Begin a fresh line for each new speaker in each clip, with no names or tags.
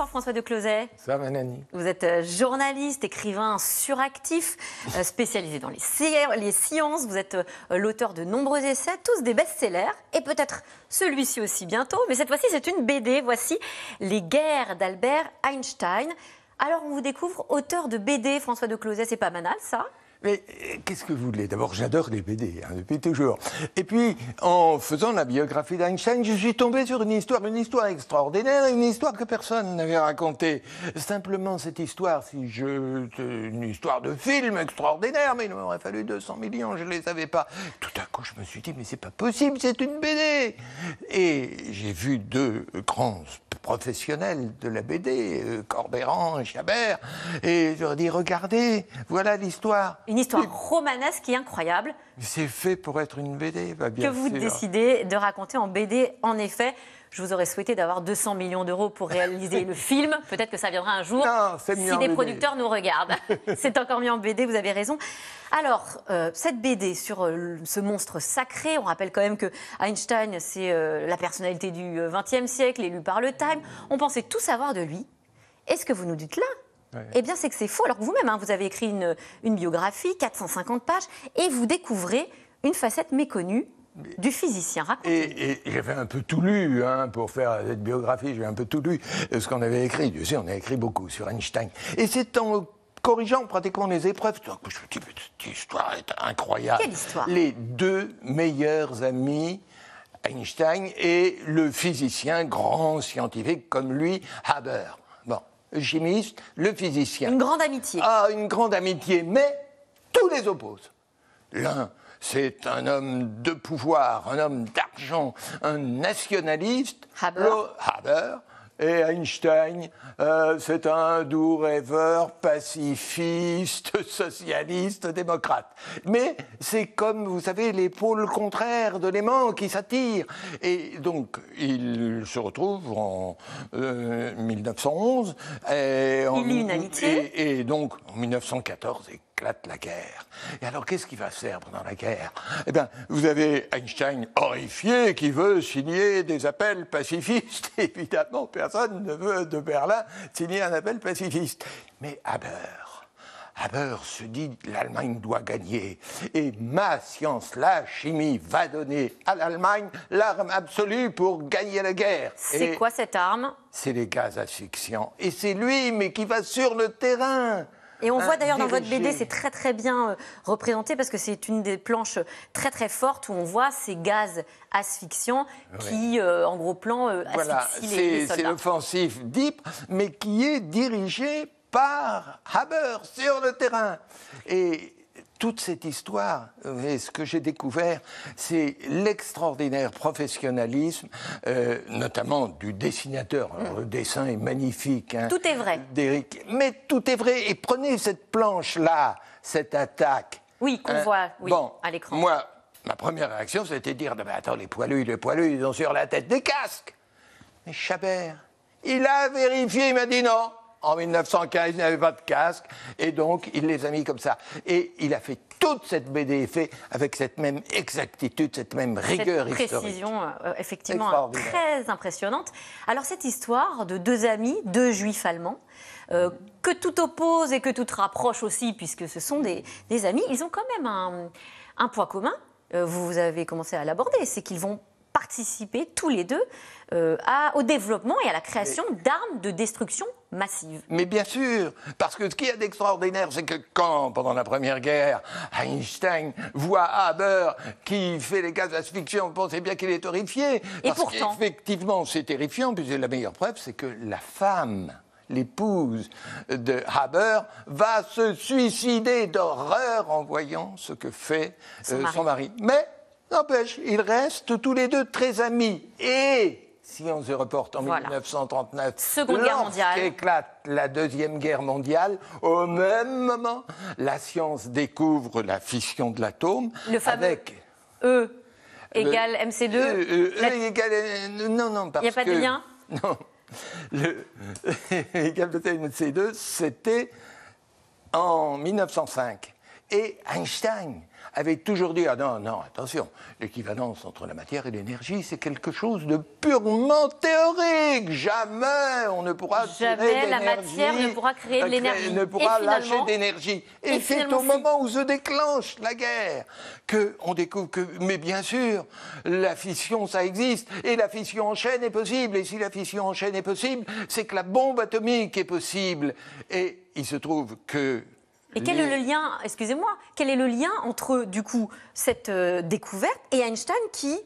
Bonsoir François de Closet.
Ça va, Nani?
Vous êtes journaliste, écrivain suractif, spécialisé dans les sciences. Vous êtes l'auteur de nombreux essais, tous des best-sellers, et peut-être celui-ci aussi bientôt. Mais cette fois-ci, c'est une BD. Voici Les guerres d'Albert Einstein. Alors, on vous découvre auteur de BD, François de Closet. C'est pas banal, ça?
Mais qu'est-ce que vous voulez? D'abord, j'adore les BD, depuis toujours. Et puis, en faisant la biographie d'Einstein, je suis tombé sur une histoire extraordinaire, une histoire que personne n'avait racontée. Simplement, cette histoire, une histoire de film extraordinaire, mais il m'aurait fallu 200 millions, je ne les avais pas. Tout à coup, je me suis dit, mais c'est pas possible, c'est une BD. Et j'ai vu deux grands professionnels de la BD, Corberan et Chabert, et je leur ai dit, regardez, voilà l'histoire.
Une histoire romanesque qui est incroyable.
C'est fait pour être une BD, bah bien
que vous décidez de raconter en BD. En effet, je vous aurais souhaité d'avoir 200 millions d'euros pour réaliser le film. Peut-être que ça viendra un jour,
non, c'est mieux
si des producteurs nous regardent. C'est encore mieux en BD, vous avez raison. Alors, cette BD sur ce monstre sacré, on rappelle quand même que Einstein, c'est la personnalité du XXe siècle, élu par le Time. On pensait tout savoir de lui. Et ce que vous nous dites là, ouais. Eh bien, c'est que c'est faux. Alors que vous-même, vous avez écrit une biographie, 450 pages, et vous découvrez une facette méconnue du physicien.
Et j'avais un peu tout lu, pour faire cette biographie, j'ai un peu tout lu ce qu'on avait écrit. Tu sais, on a écrit beaucoup sur Einstein. Et c'est en corrigeant pratiquement les épreuves que je me dis, mais cette histoire est incroyable.
Quelle histoire?
Les deux meilleurs amis, Einstein et le physicien, grand scientifique comme lui, Haber. Bon. Le chimiste, le physicien.
Une grande amitié.
Ah, une grande amitié, mais tous les opposent. L'un, c'est un homme de pouvoir, un homme d'argent, un nationaliste. Haber. Et Einstein, c'est un doux rêveur, pacifiste, socialiste, démocrate. Mais c'est comme, vous savez, les pôles contraires de l'aimant qui s'attirent. Et donc, il se retrouve en 1911.
Il lie une amitié.
Et donc, en 1914, éclate la guerre. Et alors, qu'est-ce qui va se faire pendant la guerre? Eh bien, vous avez Einstein horrifié qui veut signer des appels pacifistes. Évidemment, personne ne veut de Berlin signer un appel pacifiste. Mais Haber se dit l'Allemagne doit gagner. Et ma science, la chimie, va donner à l'Allemagne l'arme absolue pour gagner la guerre.
C'est quoi cette arme?
C'est les gaz asphyxiants. Et c'est lui, mais qui va sur le terrain.
Et on voit d'ailleurs dans votre BD, c'est très très bien représenté parce que c'est une des planches très très fortes où on voit ces gaz asphyxiants qui, en gros plan, asphyxient les soldats.
C'est l'offensive d'Ypres, mais qui est dirigée par Haber sur le terrain. Et toute cette histoire, et ce que j'ai découvert, c'est l'extraordinaire professionnalisme, notamment du dessinateur. Alors, le dessin est magnifique.
Tout est vrai.
D'Éric. Mais tout est vrai. Et prenez cette planche-là, cette attaque.
Oui, qu'on voit à l'écran.
Moi, ma première réaction, c'était de dire, attends, les poilus, ils ont sur la tête des casques. Mais Chabert, il a vérifié, il m'a dit non. En 1915, il n'y avait pas de casque, et donc il les a mis comme ça. Et il a fait toute cette BD fait avec cette même exactitude, cette même rigueur historique.
Cette précision, effectivement, très impressionnante. Alors cette histoire de deux amis, deux juifs allemands, que tout oppose et que tout rapproche aussi, puisque ce sont des amis, ils ont quand même un point commun, vous avez commencé à l'aborder, c'est qu'ils vont participer tous les deux au développement et à la création d'armes de destruction massive.
Mais bien sûr, parce que ce qu'il y a d'extraordinaire, c'est que quand, pendant la Première Guerre, Einstein voit Haber qui fait les gaz asphyxiants, on pensait bien qu'il est horrifié.
Et pourtant,
effectivement, c'est terrifiant, puisque la meilleure preuve, c'est que la femme, l'épouse de Haber, va se suicider d'horreur en voyant ce que fait son mari. Mais n'empêche, ils restent tous les deux très amis. Et si on se reporte en 1939,
Seconde Guerre mondiale,
lorsqu'éclate la Deuxième Guerre mondiale, au même moment, la science découvre la fission de l'atome.
Le fameux E égale MC2.
E égale... Non, parce que...
Il n'y a pas de lien?
Non. Le égale MC2, c'était en 1905. Et Einstein avait toujours dit, ah non, non, attention, l'équivalence entre la matière et l'énergie, c'est quelque chose de purement théorique. Jamais on ne pourra tirer
Jamais la
d'énergie,
matière ne pourra créer de l'énergie.
ne pourra
Et
lâcher
finalement-
d'énergie. Et c'est
finalement,
au moment où se déclenche la guerre qu'on découvre que, mais bien sûr, la fission, ça existe. Et la fission en chaîne est possible. Et si la fission en chaîne est possible, c'est que la bombe atomique est possible. Et il se trouve que...
Et quel est le lien, excusez-moi, quel est le lien entre, du coup, cette découverte et Einstein qui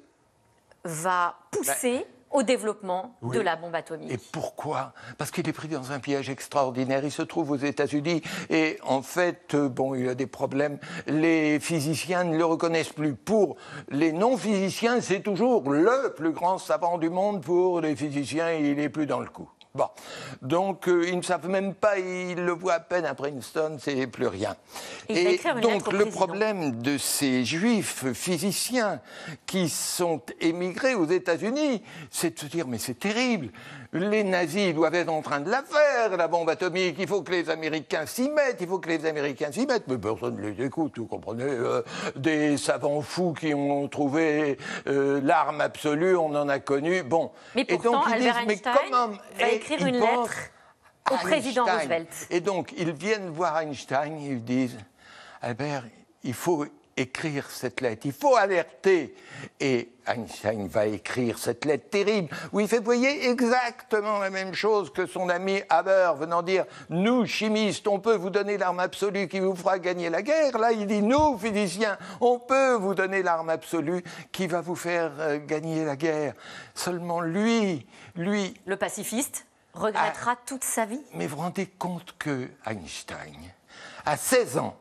va pousser au développement de la bombe atomique?
Et pourquoi? Parce qu'il est pris dans un piège extraordinaire. Il se trouve aux États-Unis et en fait, bon, il a des problèmes. Les physiciens ne le reconnaissent plus. Pour les non-physiciens, c'est toujours le plus grand savant du monde. Pour les physiciens, il n'est plus dans le coup. Bon, donc ils ne savent même pas, ils le voient à peine à Princeton, c'est plus rien.
Et
donc le problème de ces juifs physiciens qui sont émigrés aux États-Unis, c'est de se dire mais c'est terrible, les nazis doivent être en train de la faire, la bombe atomique, il faut que les Américains s'y mettent, il faut que les Américains s'y mettent, mais personne ne les écoute, vous comprenez, des savants fous qui ont trouvé l'arme absolue, on en a connu, bon.
Mais pourtant,
et donc, ils
Albert
disent, mais
Einstein
comment
va écrire une lettre au président
Einstein.
Roosevelt.
Et donc, ils viennent voir Einstein et ils disent « Albert, il faut écrire cette lettre, il faut alerter ». Et Einstein va écrire cette lettre terrible où il fait, vous voyez, exactement la même chose que son ami Haber venant dire « Nous, chimistes, on peut vous donner l'arme absolue qui vous fera gagner la guerre ». Là, il dit « Nous, physiciens, on peut vous donner l'arme absolue qui va vous faire gagner la guerre ». Seulement lui...
Le pacifiste regrettera toute sa vie.
Mais vous vous rendez compte que Einstein, à 16 ans,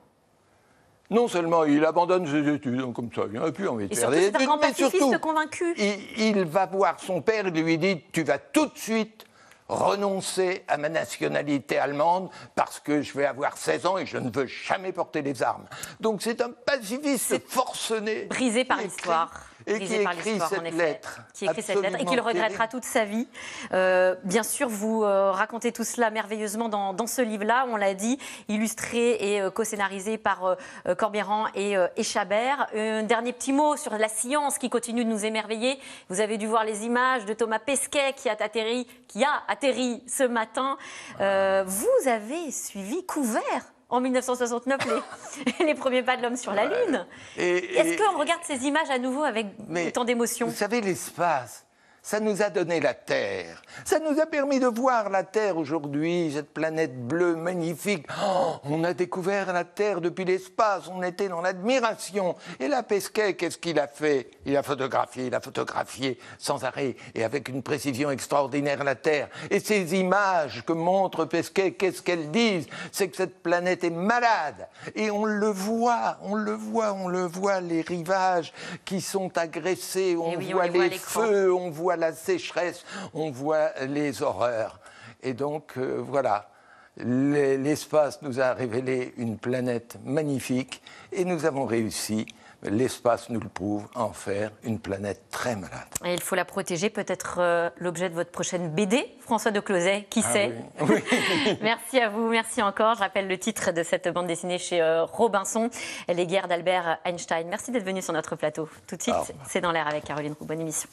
non seulement il abandonne ses études, comme ça, il n'a plus envie de
Et
faire
surtout,
des
c'est un
études,
grand
mais
pacifiste
surtout,
convaincu.
il va voir son père et lui dit « Tu vas tout de suite renoncer à ma nationalité allemande parce que je vais avoir 16 ans et je ne veux jamais porter les armes. » Donc c'est un pacifiste forcené.
Brisé par l'histoire.
Et qui écrit cette lettre.
Qui écrit cette lettre et qui le regrettera toute sa vie. Bien sûr, vous racontez tout cela merveilleusement dans ce livre-là, on l'a dit, illustré et co-scénarisé par Corbière et Chabert. Un dernier petit mot sur la science qui continue de nous émerveiller. Vous avez dû voir les images de Thomas Pesquet qui a atterri ce matin. Vous avez suivi couvert en 1969 les premiers pas de l'homme sur la Lune. Est-ce qu'on regarde ces images à nouveau avec autant d'émotion?
Vous savez, l'espace, ça nous a donné la Terre. Ça nous a permis de voir la Terre aujourd'hui, cette planète bleue magnifique. Oh, on a découvert la Terre depuis l'espace, on était dans l'admiration. Et là, Pesquet, qu'est-ce qu'il a fait? Il a photographié sans arrêt et avec une précision extraordinaire la Terre. Et ces images que montre Pesquet, qu'est-ce qu'elles disent? C'est que cette planète est malade. Et on le voit, les rivages qui sont agressés, on voit les feux, on voit la sécheresse, on voit les horreurs. Et donc, voilà, l'espace nous a révélé une planète magnifique et nous avons réussi, l'espace nous le prouve, à en faire une planète très malade.
Et il faut la protéger, peut-être l'objet de votre prochaine BD, François de Closet, qui sait.
Oui.
Merci à vous, merci encore. Je rappelle le titre de cette bande dessinée chez Robinson, Les guerres d'Albert Einstein. Merci d'être venu sur notre plateau. Tout de suite, c'est dans l'air avec Caroline Roux. Bonne émission.